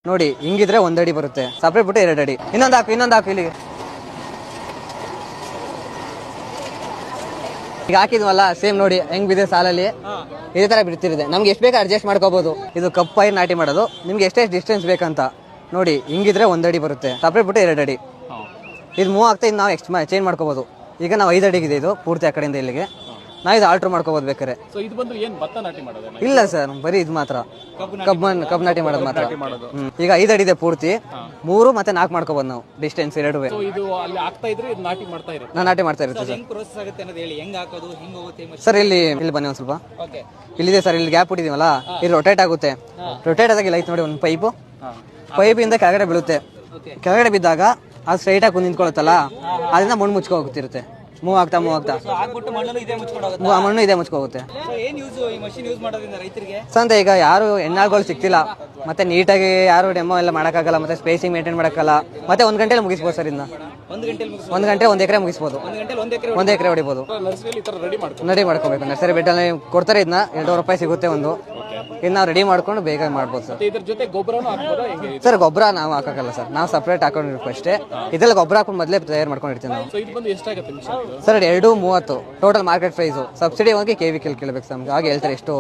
ನೋಡಿ ಹಿಂಗಿದ್ರೆ 1 ಅಡಿ ಬರುತ್ತೆ, ಸಪ್ರೇಟ್ ಬಿಟ್ಟು 2 ಅಡಿ. ಇನ್ನೊಂದು ಹಾಕು ಇಲ್ಲಿಗೆ. ಈಗ ಹಾಕಿದ್ವಲ್ಲ ಸೇಮ್ ನೋಡಿ ಹೆಂಗ್ ಬಿದೆ ಸಾಲಲ್ಲಿ ಇದೇ ತರ ಬಿಡ್ತಿರಿದೆ. ನಮ್ಗೆ ಎಷ್ಟು ಬೇಕು ಅಡ್ಜಸ್ಟ್ ಮಾಡ್ಕೋಬಹುದು. ಇದು ಕಪ್ ಪೈರ್ ನಾಟಿ ಮಾಡೋದು. ನಿಮ್ಗೆ ಎಷ್ಟೇ ಡಿಸ್ಟೆನ್ಸ್ ಬೇಕಂತ ನೋಡಿ ಹಿಂಗಿದ್ರೆ 1 ಅಡಿ ಬರುತ್ತೆ, ಸಪ್ರೇಟ್ ಬಿಟ್ಟು 2 ಅಡಿ. ಇದು ಮೂವ್ ಆಗ್ತಾ ಇದು ನಾವು ಚೇಂಜ್ ಮಾಡ್ಕೋಬಹುದು. ಈಗ ನಾವು 5 ಅಡಿಗಿದೆ ಇದು ಪೂರ್ತಿ ಆ ಕಡೆಯಿಂದ ಇಲ್ಲಿಗೆ. ನಾವು ಇದು ಆಲ್ಟರ್ ಮಾಡ್ಕೋಬಹುದು ಬೇಕಾರೆ. ಇಲ್ಲ ಸರ್, ಬರೀ ಇದು ಮಾತ್ರ ಕಬ್ಬು ನಾಟಿ ಮಾಡೋದು ಮಾತ್ರ. ಈಗ 5 ಅಡಿ ಇದೆ ಪೂರ್ತಿ, 3 ಮತ್ತೆ 4 ಮಾಡ್ಕೋಬಹುದು ನಾವು ಡಿಸ್ಟೆನ್ಸ್ ಎರಡುವೆ. ನಾನು ನಾಟಿ ಮಾಡ್ತಾ ಇರ್ತೀನಿ ಸರ್. ಇಲ್ಲಿ ಬನ್ನಿ ಒಂದ್ ಸ್ವಲ್ಪ. ಇಲ್ಲಿದೆ ಸರ್, ಇಲ್ಲಿ ಗ್ಯಾಪ್ ಬಿಟ್ಟಿದೀವಲ್ಲ, ಇಲ್ಲಿ ರೊಟೇಟ್ ಆಗುತ್ತೆ. ರೊಟೇಟ್ ಆದಾಗ ಇಲ್ಲ ಐತೆ ನೋಡಿ ಒಂದು ಪೈಪ್ ಇಂದ ಕೆಳಗಡೆ ಬೀಳುತ್ತೆ. ಕೆಳಗಡೆ ಬಿದ್ದಾಗ ಅದು ಸ್ಟ್ರೈಟ್ ಆಗಿ ನಿಂತ್ಕೊಳ್ಳುತ್ತಲ್ಲ, ಅದರಿಂದ ಮಣ್ಣು ಮುಚ್ಕೊ ಹೋಗ್ತಿರುತ್ತೆ. ಮೂವ್ ಆಗ್ತಾ ಮಣ್ಣು ಇದೆ ಮುಚ್ಕೋಗುತ್ತೆ. ಸಂತ ಈಗ ಯಾರು ಹೆಣ್ಣಾಳುಗಳು ಸಿಕ್ತಿಲ್ಲ, ಮತ್ತೆ ನೀಟಾಗಿ ಯಾರು ಡೆಮೋ ಎಲ್ಲ ಮಾಡಕ್ಕಾಗಲ್ಲ, ಮತ್ತೆ ಸ್ಪೇಸಿಂಗ್ ಮೇಂಟೈನ್ ಮಾಡಕ್ಕಲ್ಲ. ಮತ್ತೆ 1 ಗಂಟೆಲಿ ಮುಗಿಸ್ಬೋದು ಸರ್. ಇನ್ನ 1 ಗಂಟೆ 1 ಎಕರೆ ಮುಗಿಸ್ಬೋದು, 1 ಎಕರೆ ಹೊಡಿಬೋದು. ರೆಡಿ ಮಾಡ್ಕೋಬೇಕು. ನರ್ಸರಿ ಬೆಡ್ಡಲ್ಲಿ ಕೊಡ್ತಾರೆ, ಇದನ್ನ 200 ರೂಪಾಯಿ ಸಿಗುತ್ತೆ ಒಂದು. ಇನ್ನು ನಾವು ರೆಡಿ ಮಾಡ್ಕೊಂಡು ಬೇಗ ಮಾಡ್ಬೋದು ಸರ್. ಸರ್ ಗೊಬ್ಬರ ನಾವು ಹಾಕಲ್ಲ ಸರ್, ನಾವು ಸಪ್ರೇಟ್ ಹಾಕೊಂಡಿರ್ಬೇಕು ಅಷ್ಟೇ. ಇದೆಲ್ಲ ಗೊಬ್ಬರ ಹಾಕೊಂಡು ಮೊದಲೇ ತಯಾರು ಮಾಡ್ಕೊಂಡಿರ್ತೀವಿ ನಾವು sir. 230 total market price. Subsidy ಹೋಗಿ KV ಕೇಳಬೇಕು ನಮ್ಗೆ, ಹಾಗೆ ಹೇಳ್ತಾರೆ ಎಷ್ಟು